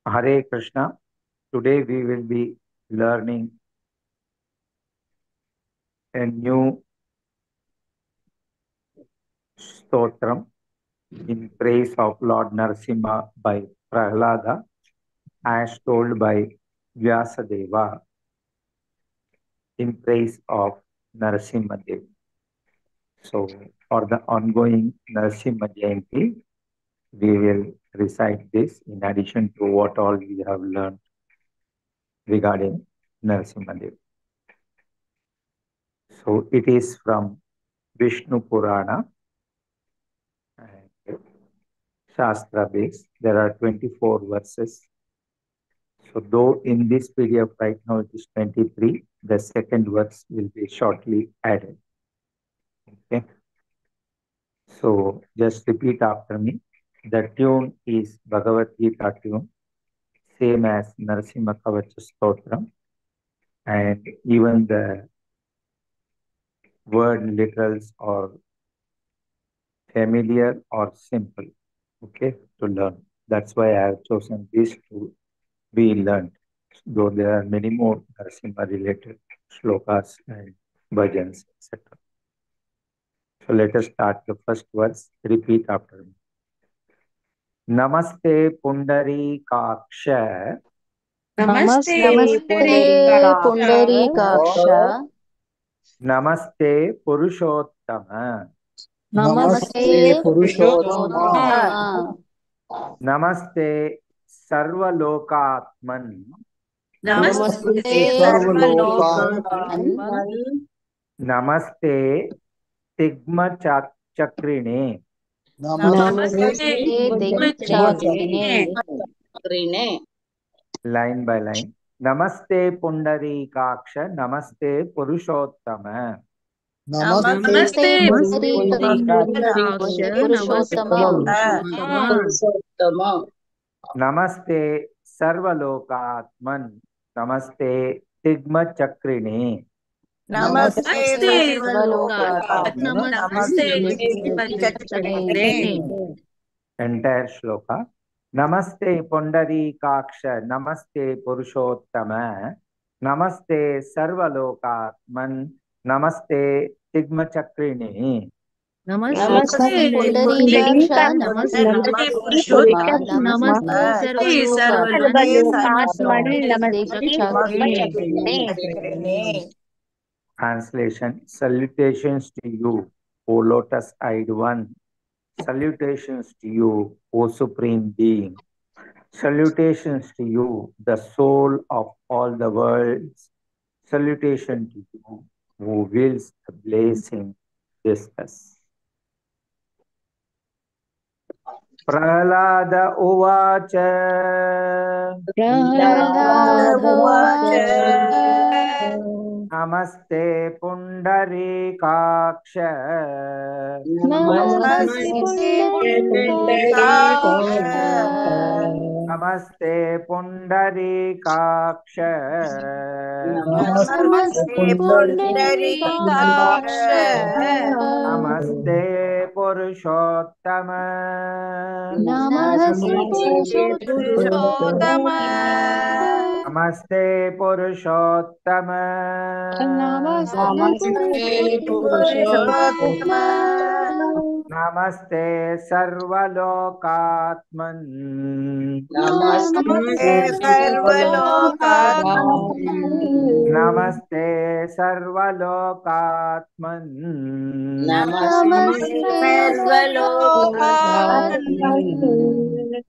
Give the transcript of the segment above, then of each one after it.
Hare Krishna. Today we will be learning a new stotram in praise of Lord Narasimha by Prahlada, as told by Vyasadeva in praise of Narasimha Dev. So, for the ongoing Narasimha Jayanti, we will recite this in addition to what all we have learned regarding Narasimha Dev. So, it is from Vishnu Purana and Shastra base. There are 24 verses. So though in this PDF right now it is 23, the second verse will be shortly added. Okay. So just repeat after me. The tune is Bhagavad Gita tune, same as Narasimha Kavacha Stotram, and even the word literals are familiar or simple, okay, to learn. That's why I have chosen these to be learned, though there are many more Narasimha related shlokas and bhajans, etc. So let us start the first verse. Repeat after me. Namaste Pundarikaksha. Namaste Pundarikaksha. Namaste Purushottama. Namaste Purushottama. Namaste Sarvalokatman. Namaste Sarvalokatman. Namaste Tigma Chakrine. Namaste Digchakrine. Line by line. Namaste Pundarikaksha. Namaste Purushottama. Namaste Pundarikaksha. Purushottama. Namaste Sarvalokatman. Namaste Tigma Chakrine. Namaste Sarvalokatman. Namaste Digchakrine. Entire shloka. Namaste Pundarikaksha. Namaste Purushottama. Namaste Sarvalokatman. Namaste Tigma Chakrine. Namaste Pundarikaksha. Namaste Purushottama. Namaste Sarvalokatman. Digchakrine. Translation. Salutations to you, O lotus-eyed one. Salutations to you, O Supreme Being. Salutations to you, the soul of all the worlds. Salutation to you, who wills the blessing discuss. Prahlada Uvacha. Namaste Pundarikaksha. Namaste Pundarikaksha. Namaste Purushottama. Namaste Purushottama. Namaste Sarvalokatman. Namaste Sarvalokatman.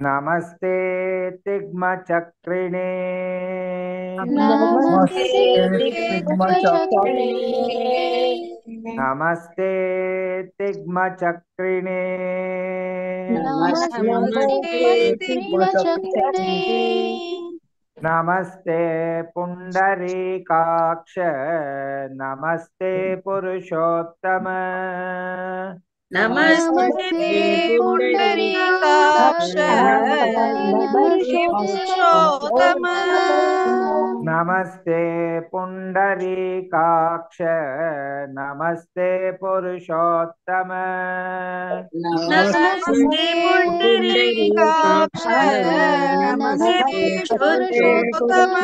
Namaste Tigma Chakrine. Namaste Tigma Chakrine. Namaste Pundarikaksha. Namaste Purushottama. Namaste Pundarikaksha. Purushottama. नमस्ते पुंडरीकाक्ष नमस्ते पुरुषोत्तम नमस्ते पुंडरीकाक्ष नमस्ते पुरुषोत्तम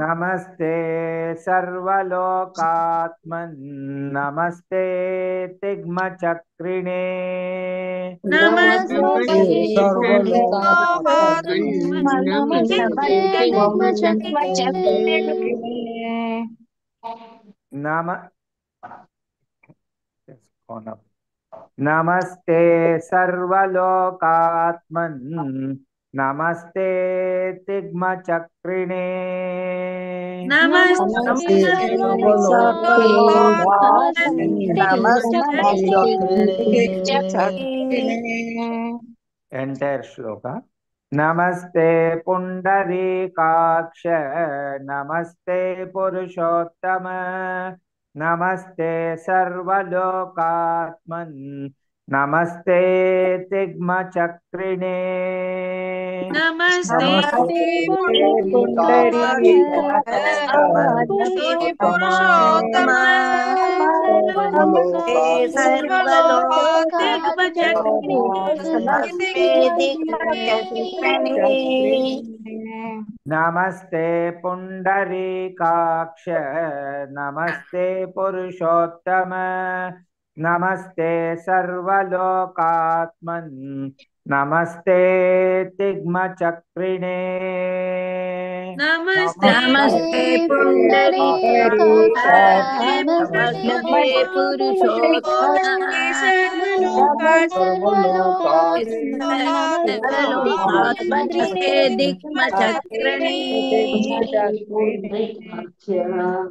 नमस्ते सर्वलोकात्मन् नमस्ते तिग्मचक्रिणे नमस्ते नम नमस्ते सर्वलोकात्मन् नमस्ते तिग्मचक्रिणे नमस्ते एंटायर श्लोक नमस्ते पुंडरीकाक्ष नमस्ते पुरुषोत्तम नमस्ते सर्वलोकात्मन् नमस्ते तिग्मचक्रिणे नमस्ते पुरुषोत्तम नमस्ते पुंडरीकाक्ष नमस्ते पुरुषोत्तम नमस्ते सर्वलोकात्मन् नमस्ते तिग्मचक्रिणे नमस्ते पुंडरीकाक्ष नमस्ते पुरुषोत्तम सर्वलोकात्मने दिक्मचक्रिणे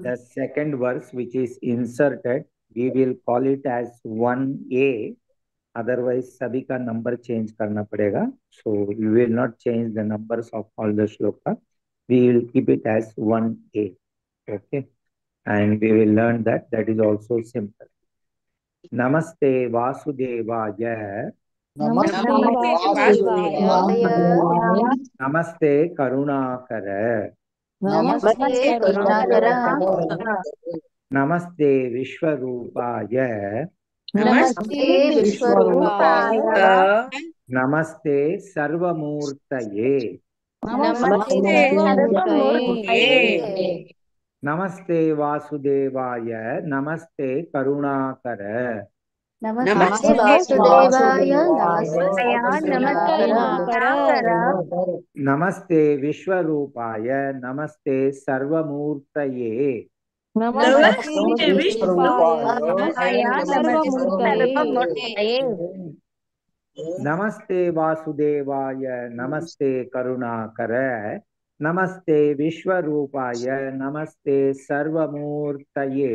The second verse which is inserted, we will call it as 1A. Otherwise, सभी का number change करना पड़ेगा. So we will not change the numbers of all the shloka. We will keep it as 1A. Okay. And we will learn that. That is also simple. Namaste Vasudevaya. Namaste Karunakara. नमस्ते विश्वरूपाय नमस्ते सर्वमूर्तये नमस्ते वासुदेवाय नमस्ते करुणाकर नमस्ते वासुदेवाय नमस्ते विश्वरूपाय नमस्ते सर्वमूर्तये नमस्ते विष्णुरूपाय नमस्ते वासुदेवाय नमस्ते करुणाकर नमस्ते विश्वरूपाय नमस्ते सर्वमूर्तये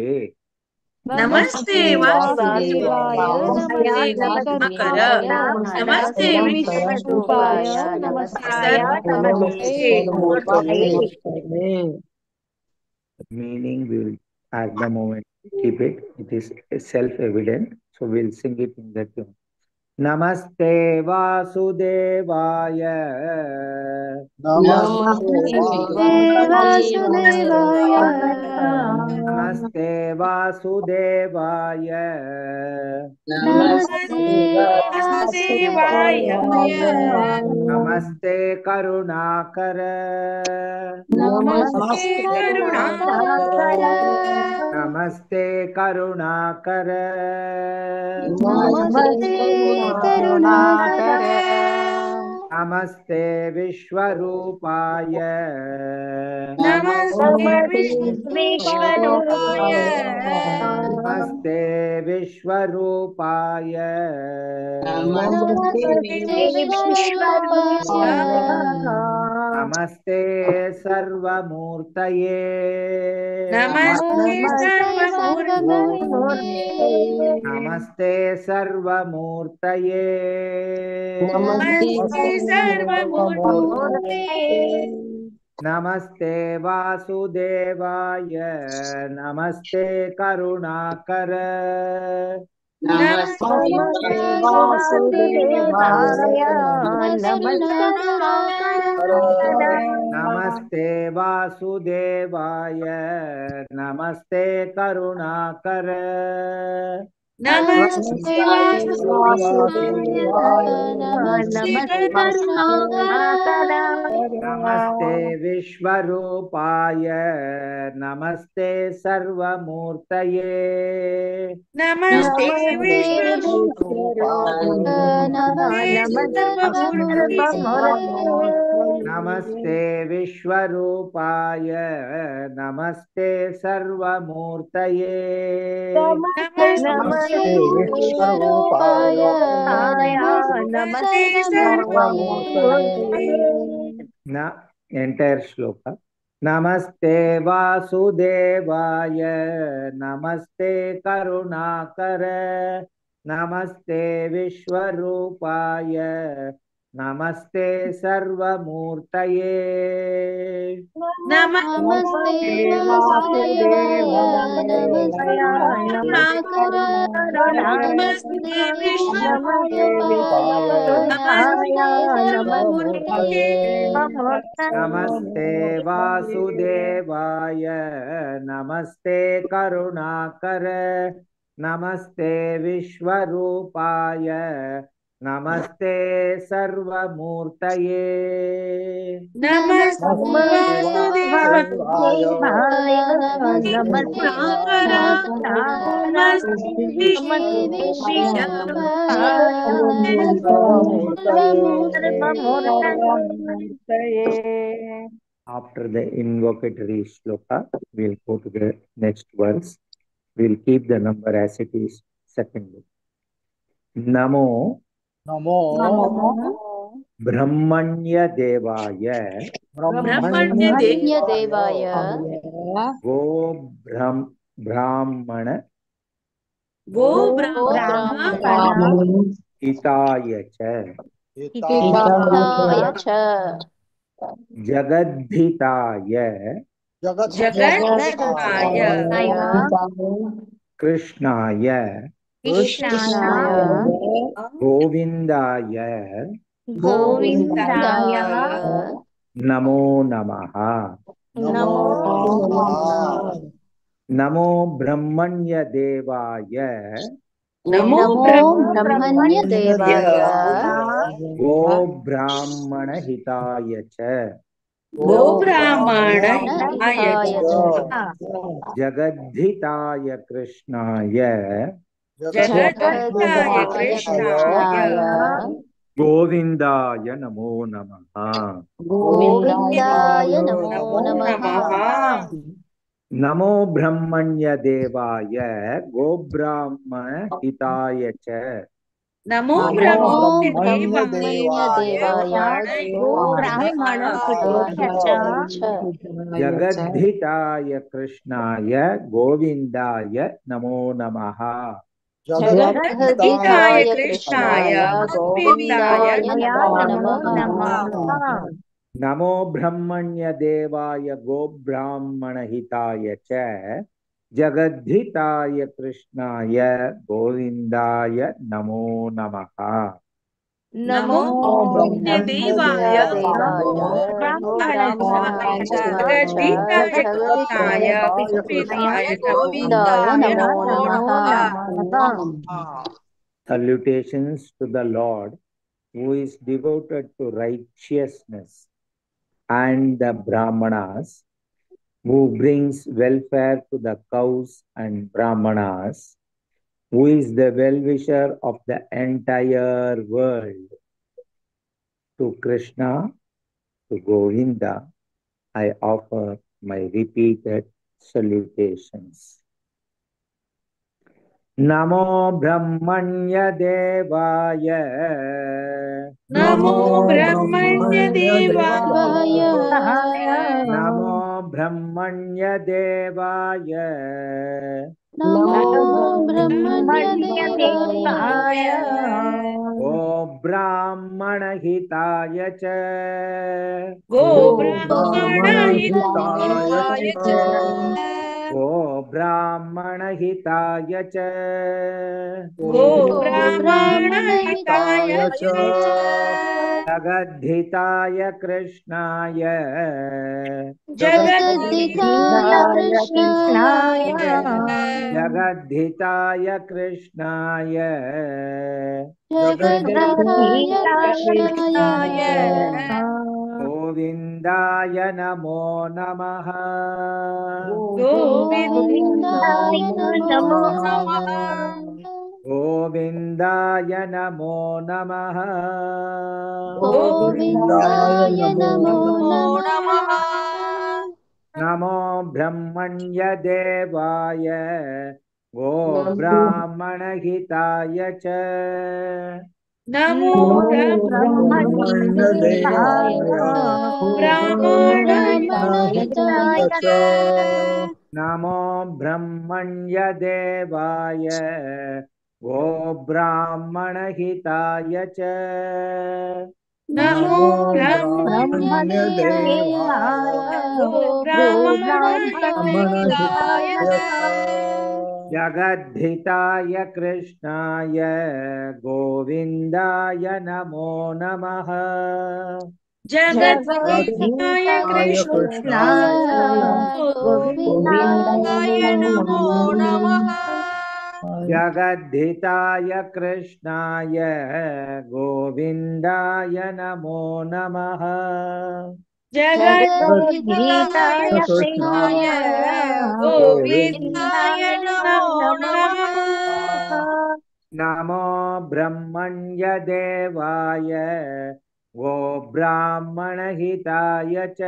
नमस्ते वासुदेवाय नमस्ते करुणाकर नमस्ते विष्णुरूपाय नमस्ते Meaning will at the moment keep it. It is self-evident. So we'll sing it in that tune. Namaste Vasudevaya. नमस्ते वासुदेवाय Namaste Vasudevaya. नमस्ते वासुदेवाय Namaste Karunakar. नमस्ते करुणाकर Namaste Karunakar. नमस्ते करुणाकर नमस्ते विश्वरूपाय नमस्ते विश्वरूपाय नमस्ते विश्वरूपाय नमस्ते विश्वरूपाय नमस्ते सर्वमूर्तये नमस्ते सर्वमूर्तये नमस्ते सर्वमूर्तये नमस्ते सर्वमूर्तये नमस्ते वासुदेवाय नमस्ते करुणाकर नमस्ते वासुदेवाय नमस्ते नमस्ते वासुदेवाय नमस्ते करुणाकर नमस्ते वासुदेवाय नमस्ते करुणाकर नमस्ते विश्वरूपाय नमस्ते सर्वमूर्तये नमस्ते विश्वरूपाय नमस्ते सर्वमूर्तये नमस्ते विश्वरूपाय नमस्ते सर्वमूर्तये नमस्ते विश्वरूपाय नमस्ते सर्वमूर्तये न एंटायर श्लोक नमस्ते वासुदेवाय नमस्ते करुणाकर नमस्ते विश्वरूपाय नमस्ते सर्वमूर्तये नमस्ते वासुदेवाय नमस्ते करुणाकर नमस्ते विश्वरूपाय नमस्ते सर्वमूर्तये नमस्ते वासुदेवाय नमस्ते करुणाकर नमस्ते विश्वरूपाय नमस्ते सर्वमूर्तये नमस्ते वासुदेवाय नमस्ते करुणाकर नमस्ते विश्वरूपाय नमस्ते सर्वमूर्तये After the invocatory shloka, we'll go to the next verse. We'll keep the number as it is. Second. Namo Brahmanya Devaya ब्रह्मण्यदेवाय Go Brahmana वो ब्राह्मण Hitaya Cha हिताय च Jagadhitaya जगद्धाय Krishnaya कृष्णाय Govindaya गोविन्दाय Namo Namaha नमो नमः Namo Brahmanya Devaya नमो ब्रह्मण्यदेवाय Go Brahmana Hitaya Cha वो ब्राह्मण हिताय च Jagadhitaya Krishnaya जगद्धाय कृष्णाय Govindaya Namo Namaha गोविन्दाय नमो नमः Namo Brahmanya Devaya Go Brahmana Hitaya Cha नमो ब्रह्मण्यदेवाय गो ब्राह्मण हिताय च Jagadhitaya Krishnaya Govindaya Namo Namaha जगद्धाय कृष्णाय गोविन्दाय नमो नमः Namo Brahmanya Devaya Go Brahmana Hitaya Cha Jagadhitaya Krishnaya Govindaya Namo Namaha नमो ब्रह्मण्यदेवाय ब्राह्मणाय जगद्धिताय कृष्णाय गोविन्दाय नमो नमः Salutations to the Lord who is devoted to righteousness and the Brahmanas who brings welfare to the cows and Brahmanas who is the well-wisher of the entire world. To Krishna, to Govinda, I offer my repeated salutations. Namo Brahmanya Devaya NaMo ब्रह्मण्यदेवाय Namo Brahmanya Devaya NaMo ब्रह्मण्यदेवाय Go Brahmana Hitaya Cha गो ब्राह्मण हिताय च गो ब्राह्मणहिताय च गो गोब्राह्मणहिताय ब्राह्मणहिताय च च जगद्धिताय कृष्णाय जगद्धिताय जगद्धिताय कृष्णाय कृष्णाय जगद्धिताय कृष्णाय जगद्धिताय जगद्धिताय कृष्णाय कृष्णाय गोविन्दाय नमो नमः गोविन्दाय गोविन्दाय नमो नमो नमः नमः गोविन्दाय नमो नमः गोविन्दाय गोविन्दाय नमो नमो नमः नमः नमो ब्रह्मण्यदेवाय गो नमो ब्राह्मणहिताय च नमो नमो ब्रह्मणिदेवाय ब्रह्मणिदेवाय ब्राह्मणहिताय ब्राह्मणहिताय च च नमो ब्रह्मण्यदेवाय गो ब्राह्मणहिताय च नमो नमो ब्रह्मण्यदेवाय ब्रह्मणिदेवाय गो ब्राह्मणहिताय ब्राह्मणहिताय च च जगद्धिताय कृष्णाय गोविन्दाय नमो नमः जगद्धिताय जगद्धिताय कृष्णाय कृष्णाय गोविन्दाय गोविन्दाय नमो नमः जगद्धिताय कृष्णाय गोविन्दाय नमो नमः जगद्धिताय जगद्धिताय कृष्णाय कृष्णाय गोविन्दाय गोविन्दाय नमो नमो नमः नमः नमो ब्रह्मण्यदेवाय गो ब्राह्मणहिताय च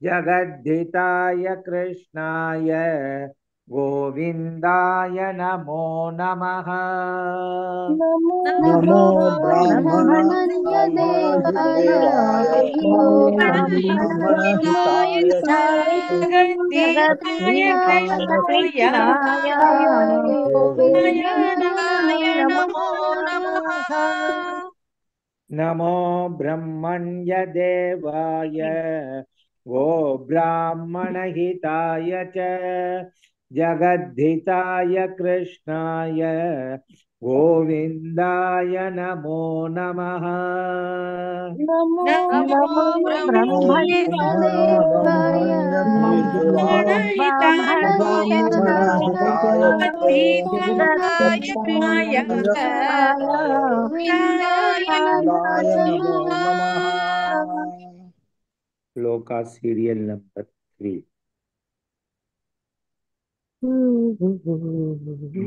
जगद्धिताय कृष्णाय गोविन्दाय नमो नमः नमो नमो ब्रह्मण्यदेवाय ब्रह्मणिदेवाय ब्राह्मणहिताय च ब्रह्मणहिताय जगद्धिताय जगद्धिताय कृष्णाय कृष्णाय गोविन्दाय गोविन्दाय नमो नमो नमः नमः नमो ब्रह्मण्यदेवाय गो ब्राह्मणहिताय च जगद्धिताय कृष्णाय गोविन्दाय नमो नमः नमो नमो ब्रह्मण्यदेवाय ब्रह्मणहिताय ब्राह्मणहिताय जगद्धिताय कृष्णाय जगद्धिताय गोविन्दाय गोविन्दाय नमो नमो नमः नमः श्लोका सीरियल नंबर 3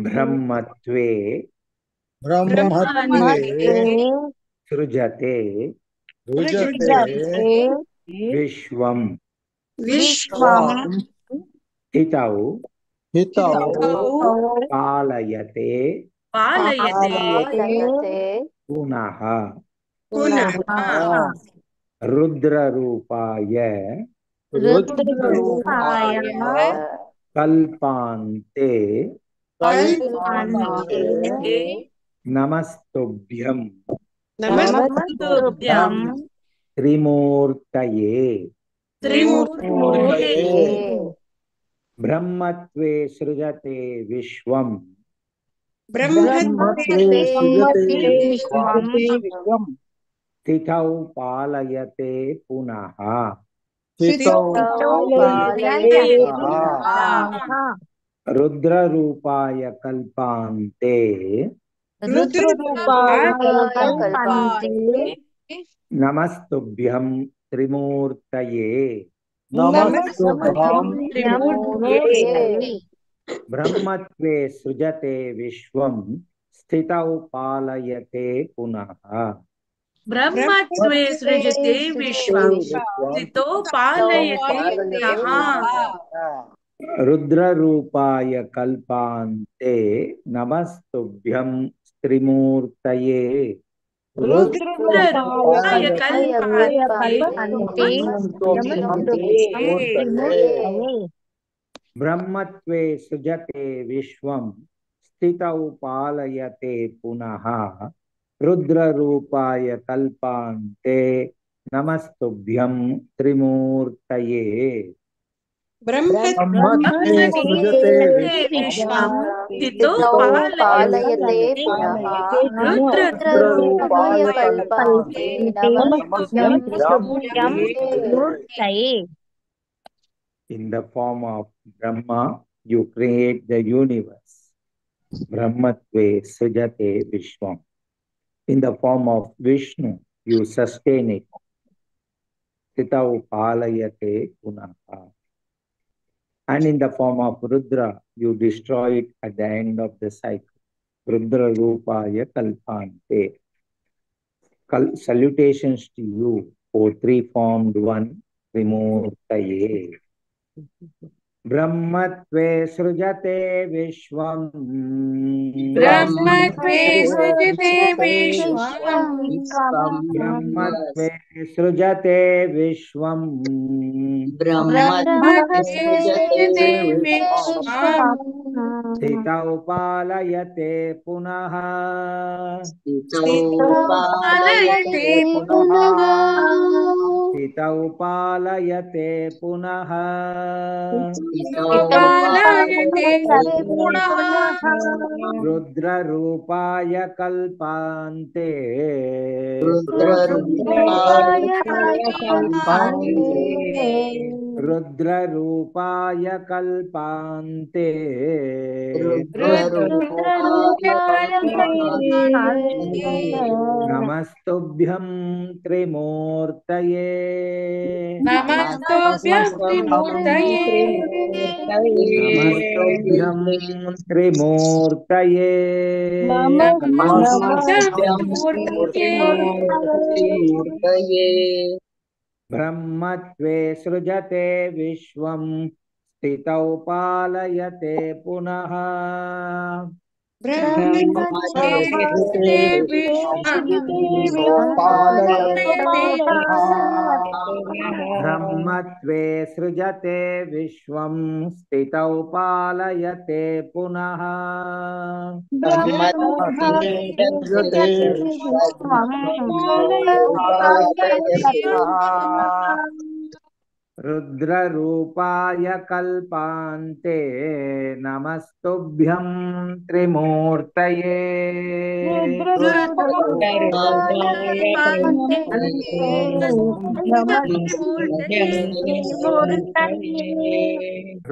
ब्रह्मत्वे ब्रह्मणि ब्रह्मत्वे सृजते सृजते सृजते विश्वम् विश्वम् विश्वम् स्थितौ हितौ स्थितौ पालयते पालयते पालयते पुनः पुनः पुनः रुद्ररूपाय रुद्ररूपाय रुद्ररूपाय कल्पान्ते कल्पान्ते कल्पान्ते नमस्तुभ्यं नमस्तुभ्यं नमस्तुभ्यं त्रिमूर्तये त्रिमूर्तये मूर्तये ब्रह्मत्वे सृजते विश्वम् ब्रह्मत्वे ब्रह्मत्वे सृजते विश्वम् विश्वम् स्थितौ पालयते पुनः स्थितौ स्थितौ पालयते पालयते पुनः पुनः रुद्ररूपाय कल्पान्ते रुद्ररूपाय रुद्ररूपाय कल्पन्ते कल्पान्ते नमस्तुभ्यं त्रिमूर्तये नमस्तुभ्यं नमस्तुभ्यं त्रिमूर्तये मूर्तये ब्रह्मत्वे सृजते विश्वं स्थितौ पालयते पुनः ब्रह्मत्वे सृजते विश्वं स्थितो पालयते पुनः रुद्ररूपाय कल्पान्ते नमस्तुभ्यं त्रिमूर्तये रुद्ररूपाय रुद्ररूपाय कल्पान्ते कल्पन्ते नमस्तुभ्यं नमस्तुभ्यं त्रिमूर्तये ब्रह्मत्वे सृजते विश्वं स्थितौ पालयते पुनः रुद्ररूपाय कल्पान्ते नमस्तुभ्यं त्रिमूर्तये ब्रह्मत्वे सृजते विश्वं स्थितो स्थितो पालयते पालयते पुनः रुद्ररूपाय रुद्ररूपाय कल्पान्ते कल्पान्ते नमस्तुभ्यं नमस्तुभ्यं मूर्तये। मूर्तये। In the form of Brahma, you create the universe. Brahmatve srijate vishwam. In the form of Vishnu, you sustain it. Sitau palayate punaha. And in the form of Rudra, you destroy it at the end of the cycle. Rudra rupaya kalpante. Salutations to you, O three-formed one, Trimurtaye. ब्रह्मत्वे सृजते विश्वम् ब्रह्मत्वे सृजते विश्वं ब्रह्मत्वे सृजते विश्वम् ब्रह्मत्वे सृजते विश्वं स्थितौ पालयते पुनः स्थितो पालयते पुनः स्थितौ पालयते पुनः पालयते पुनः रुद्ररूपाय कल्पान्ते रुद्ररूपाय कल्पान्ते रुद्ररूपाय कल्पान्ते रुद्ररूपाय कल्पान्ते नमस्तुभ्यं त्रिमूर्तये नमस्तुभ्यं त्रिमूर्तये नमस्तुभ्यं त्रिमूर्तये नमस्तुभ्यं त्रिमूर्तये ब्रह्मत्वे सृजते विश्वं स्थितौ पालयते पुनः ब्रह्मत्वे सृजते विश्वं ब्रह्मत्वे सृजते विश्वं स्थितौ पालयते पुनः रुद्ररूपाय कल्पान्ते नमस्तुभ्यं त्रिमूर्तये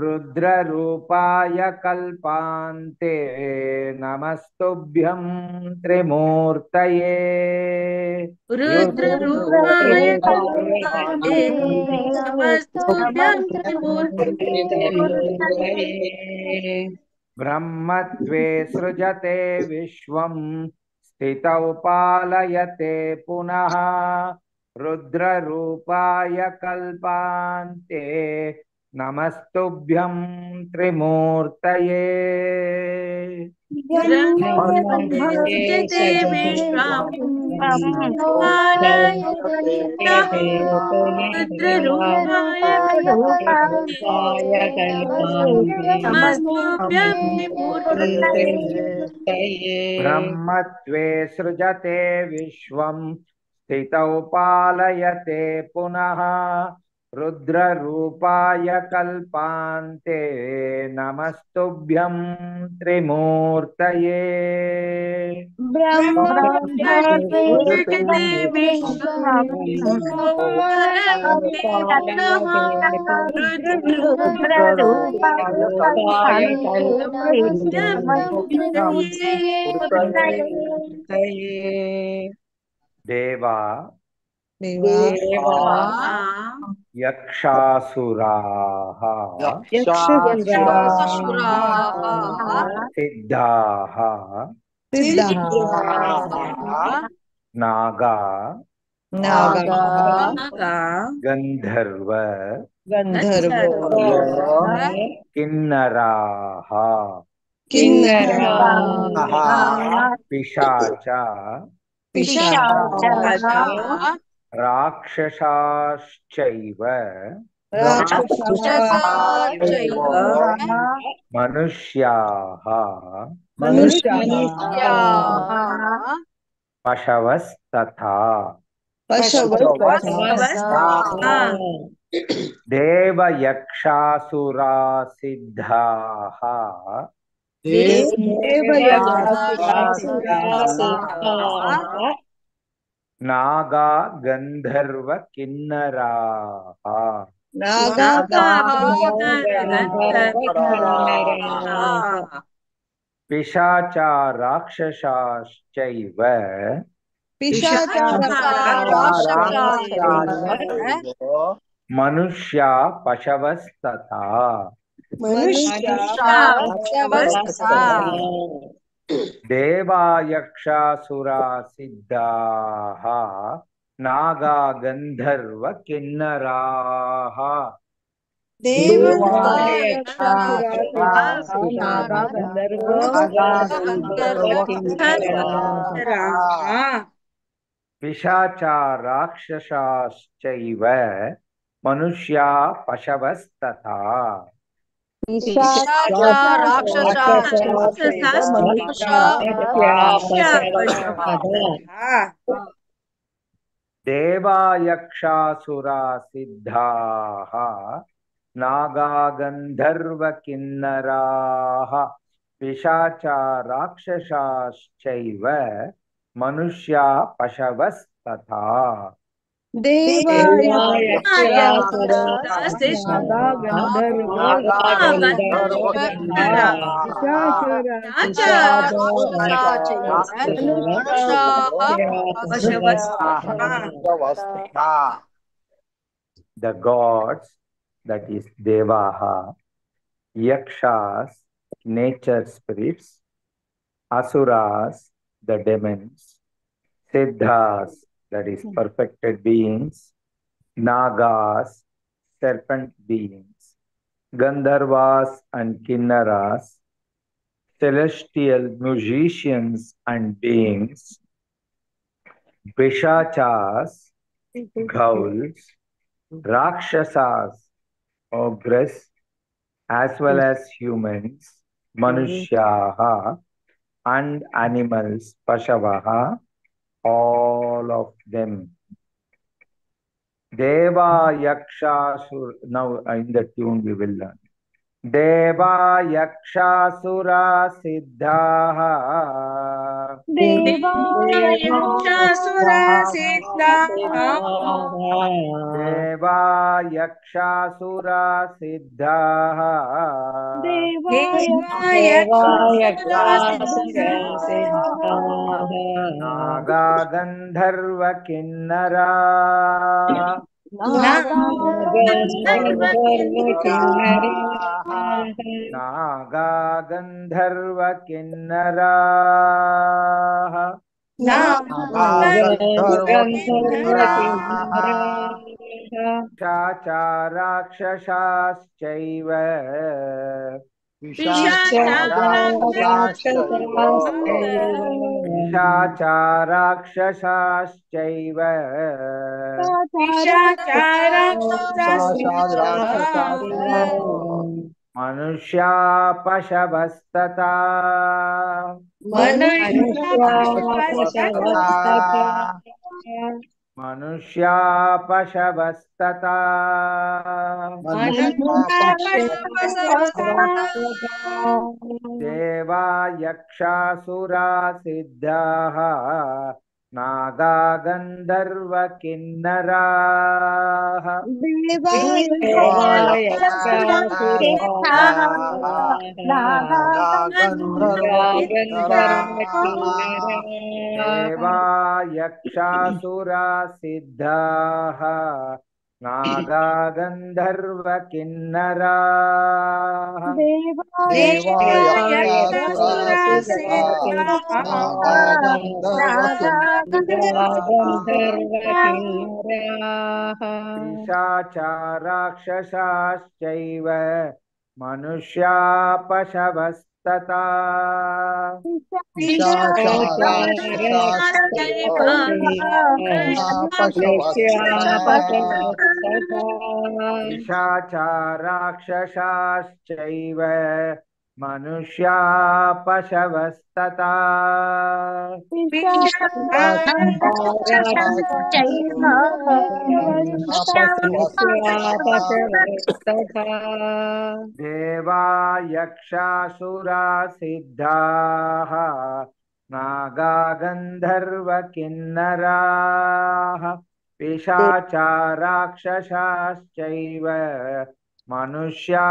रुद्ररूपाय कल्पान्ते नमस्तुभ्यं त्रिमूर्तये रुद्ररूपाय कल्पान्ते नमस्तुभ्यं त्रिमूर्तये ब्रह्मत्वे सृजते विश्वं स्थितौ पालयते पुनः रुद्ररूपाय कल्पान्ते नमस्तुभ्यं त्रिमूर्तये सृजते विश्वं पालयते रुद्ररूपाय नमस्तुभ्यं त्रिमूर्तये ब्रह्मत्वे सृजते विश्वं स्थितौ पालयते पुनः रुद्ररूपाय कल्पान्ते नमस्तुभ्यं त्रिमूर्तये सृजते विश्वं पालयते रुद्ररूपाय नमस्तुभ्यं देवा देवा यक्षासुराः सिद्धाः नागा गंधर्व किन्नराः पिशाचा राक्षसाश्चैव मनुष्याः पशवस्तथा देवयक्षासुरा सिद्धाः नागा गंधर्व किन्नराः पिशाचा राक्षसाश्चैव मनुष्या पशवस्तथा देवायक्षासुरा सिद्धाः नागा गंधर्व किन्नराः पिशाचा राक्षसाश्चैव मनुष्या पशवस्तथा देवायक्षासुरा सिद्धाः नागा गंधर्व किन्नराः पिशाचा राक्षसाश्चैव मनुष्या पशवस्तथा The gods, that is Devaha, Yakshas, nature spirits, Asuras, the demons, Siddhas, that is perfected beings, Nagas, serpent beings, Gandharvas and Kinnaras, celestial musicians and beings, Pishachas, ghouls, Rakshasas, ogres, as well as humans, Manushyaha, and animals, Pashavaha, all of them. Deva Yakshasura, now in the tune we will learn. Deva Yakshasura Siddhaha Deva Yakshasura Siddhaha Naga Gandharva Kinnara Naga Gandharva Kinnara Chacha Rakshasashchaiva Pishacha Rakshasashchaiva Manushya Pashavastata Manushya Pashavastata Deva Yakshasura Siddhaha Naga Gandharva Kinnaraha Deva Yakshasura Siddhaha Naga Gandharva Kinnaraha Pishacha Rakshasashchaiva Manushya Pashavastata Pishacha Rakshasashchaiva मनुष्या पशवस्तथा देवा यक्षासुरा सिद्धाः नागा गन्धर्व किन्नराः पिशाचा राक्षसाश्चैव मनुष्या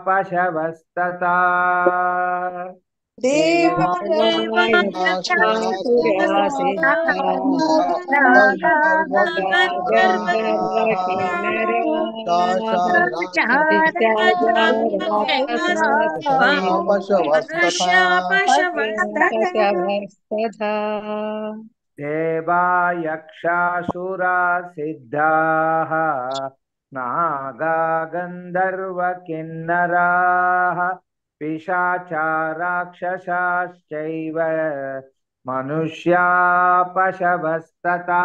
पशवस्तथा देवा यक्षासुरा सिद्धाः नागा गन्धर्व किन्नराः पिशाचा राक्षसाश्चैव मनुष्या पशवस्तथा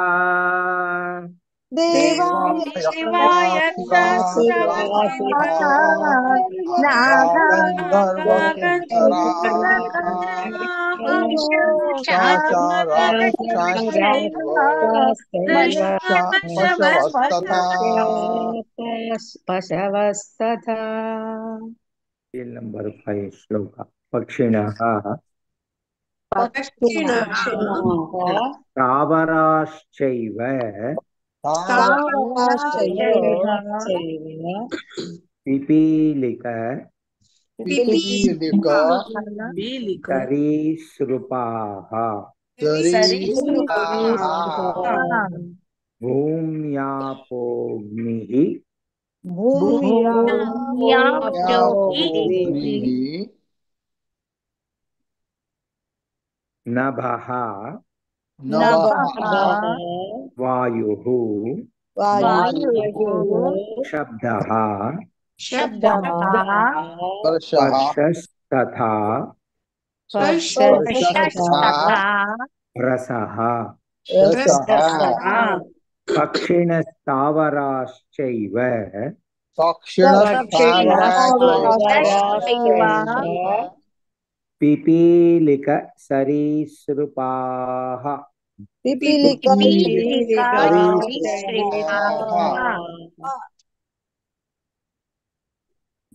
पशवस्तथा number 5 श्लोक पक्षिणः स्थावराश्चैव पिपीलिक सरीसृपाः भूम्यापोऽग्निः नभः वायुः शब्दः स्पर्शस्तथा रसः पक्षिणस्तावराश्चैव पिपीलिक सरीसृपाः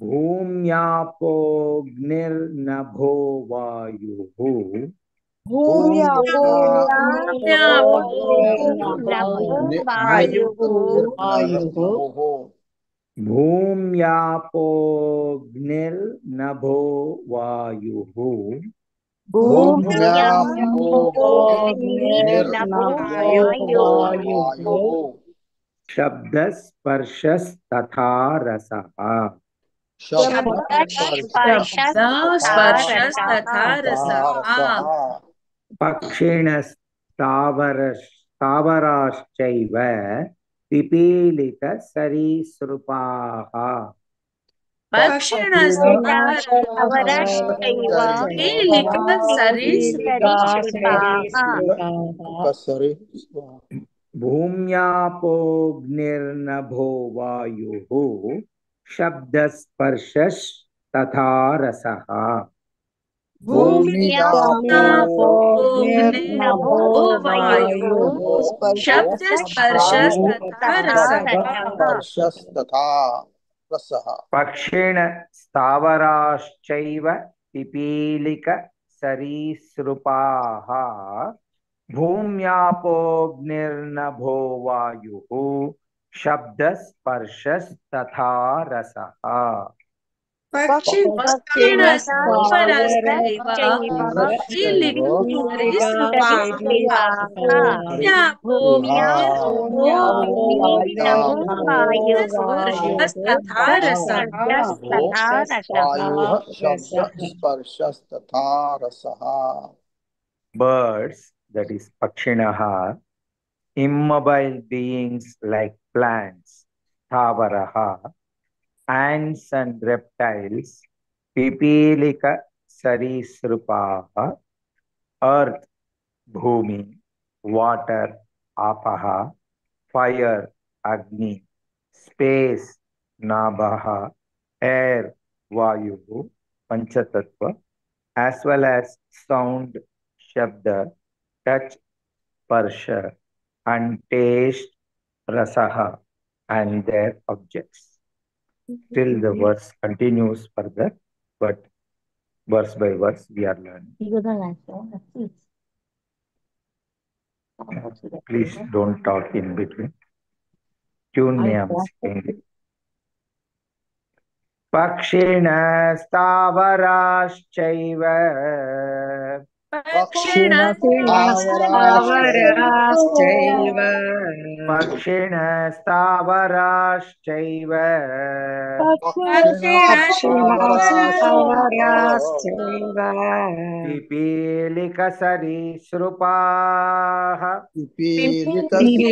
भूम्यापोऽग्निर्नभो वायुः भूम्यापोऽग्निर्नभो वायुः शब्दस्पर्शस्तथा रसः पक्षिणस्तावराश्चैव पिपीलिक सरीसृपाः भूम्यापोऽग्निर्नभो वायुः शब्दस्पर्शस्तथा रसः पक्षिणस्तावराश्चैव पिपीलिक सरीसृपाः भूम्यापोऽग्निर्नभो वायुः शब्दस्पर्शस्तथा रसः Birds, that is Pakshinaha, immobile beings like plants, Thavaraha, ants and reptiles, Pipilika Sarisrupaha, earth, Bhumi, water, Apaha, fire, Agni, space, Nabaha, air, Vayuhu, Panchatattva, as well as sound, Shabda, touch, Sparsha, and taste, Rasaha, and their objects. Still the verse continues further, but verse by verse we are learning. Please don't talk in between. Tune me am singing. पक्षिणस्तावराश्चैव पक्षिणस्तावराश्चैव पक्षिणस्तावराश्चैव पक्षिणस्तावराश्चैव पिपीलिकसरीसृपाः पिपीलिकसरीसृपाः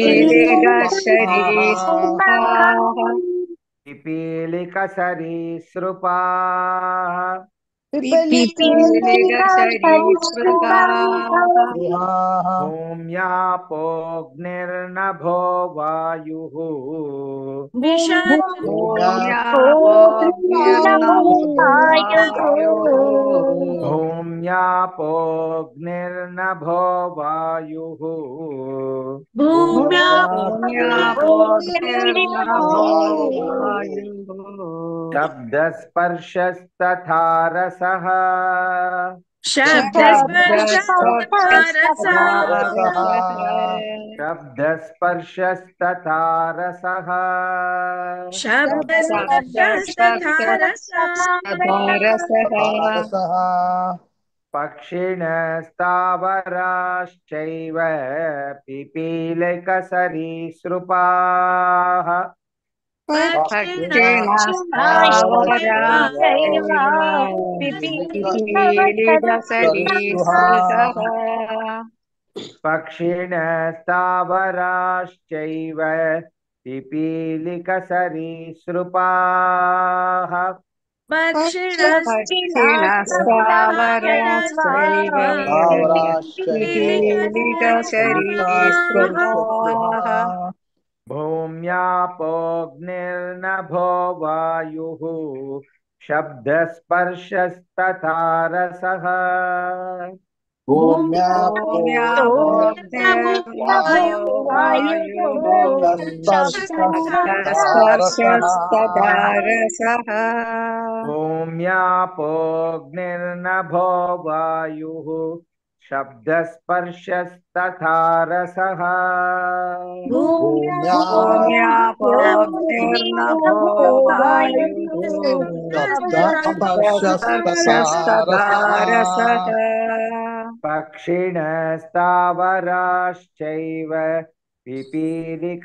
पिपीलिकसरीसृपाः पिपीलिकसरीसृपाः भूम्यापोऽग्निर्नभो वायुः भूम्यापोऽग्निर्नभो वायुः शब्दस्पर्शस्तथा रसः शब्दस्पर्शस्तथा रसः पक्षिणस्तावराश्चैव पिपीलिकसरीसृपाः पक्षिणस्तावराश्चैव पिपीलिकसरीसृपाः भूम्यापोऽग्निर्नभो वायुः शब्दस्पर्शस्तथा रसः भूम्यापोऽग्निर्नभो वायुः शब्दस्पर्शस्तथा रसः पक्षिणस्तावराश्चैव पिपीलिकसरीसृपाः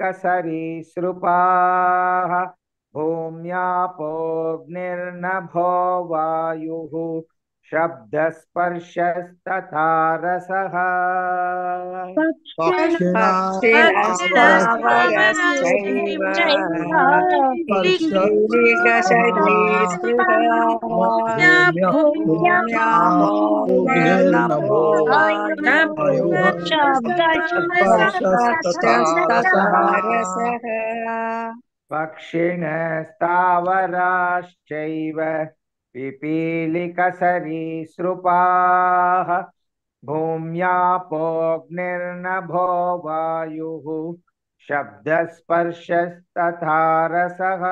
भूम्यापोऽग्निर्नभो वायुः शब्दस्पर्शस्तथा रसः पक्षिणस्तावराश्चैव पिपीलिकसरीसृपाः भूम्यापोऽग्निर्नभो वायुः शब्दस्पर्शस्तथा रसः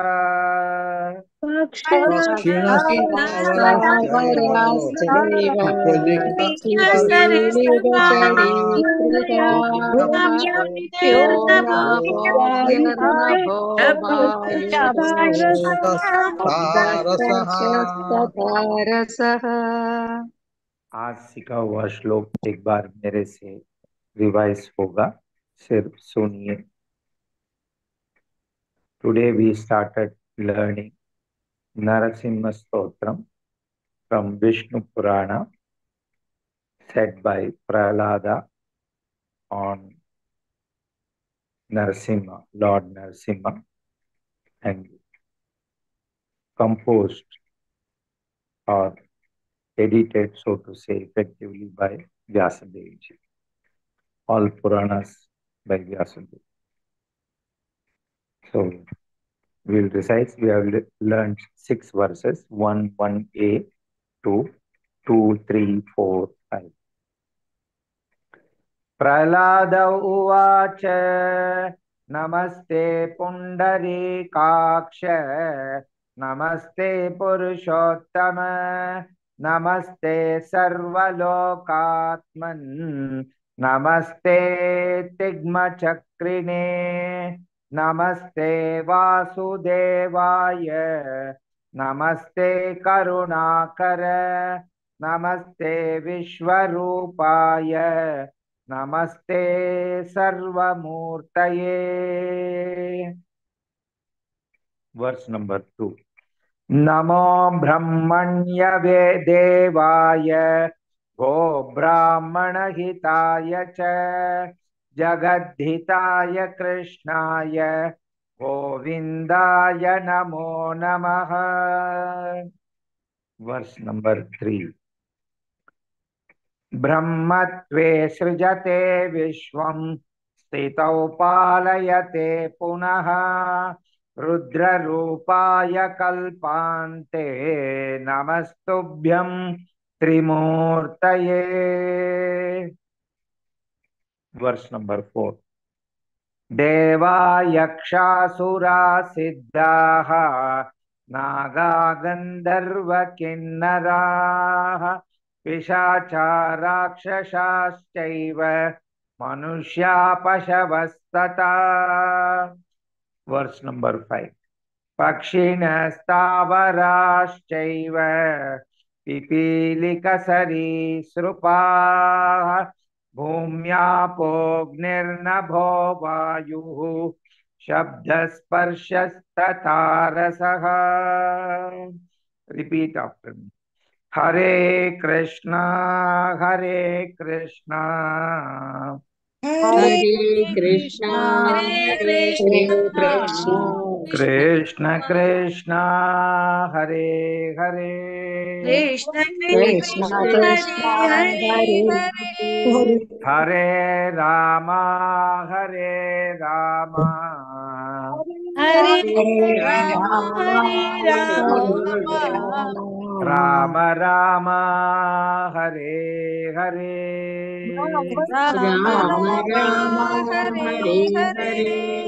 आज सीखा हुआ श्लोक एक बार मेरे से रिवाइज होगा, सिर्फ सुनिए. Today we started learning Narasimha Stotram from Vishnu Purana, said by Prahlada on Narasimha, Lord Narasimha, and composed or edited, so to say, effectively by Vyasadeva ji. All Puranas by Vyasadeva. So we'll recite. We have learned 6 verses, 1, 1a, 2, 2, 3, 4, 5. Prahlad उवाच नमस्ते पुण्डरीकाक्ष नमस्ते पुरुषोत्तम नमस्ते सर्वलोकात्मन् नमस्ते तिग्मचक्रिणे नमस्ते वासुदेवाय नमस्ते करुणाकर नमस्ते विश्वरूपाय नमस्ते सर्वमूर्तये. Verse number 2. नमो ब्रह्मण्य देवाय गो ब्राह्मणहिताय च जगद्धिताय कृष्णाय गोविंदाय नमो नमः. Verse number 3. ब्रह्मत्वे सृजते विश्वं स्थितौ पालयते पुनः रुद्ररूपाय कल्पान्ते नमस्तुभ्यं त्रिमूर्तये. Verse number 4. देवा यक्षासुरा सिद्धाः नागा गन्धर्व किन्नराः पिशाचा राक्षसाश्चैव मनुष्या पशवस्तथा. Verse number 5. पक्षिणस्तावराश्चैव पिपीलिकसरीसृपाः भूम्यापोऽग्निर्नभो वायुः शब्दस्पर्शस्तथा रसः. Repeat after me. Hare Krishna Krishna Krishna Krishna Krishna Hare Hare Krishna Krishna Krishna Hare Hare Ram Hare Ram Hare Ram Ram Ram Hare Hare Ram Ram Ram Ram Hare Hare Hare हरे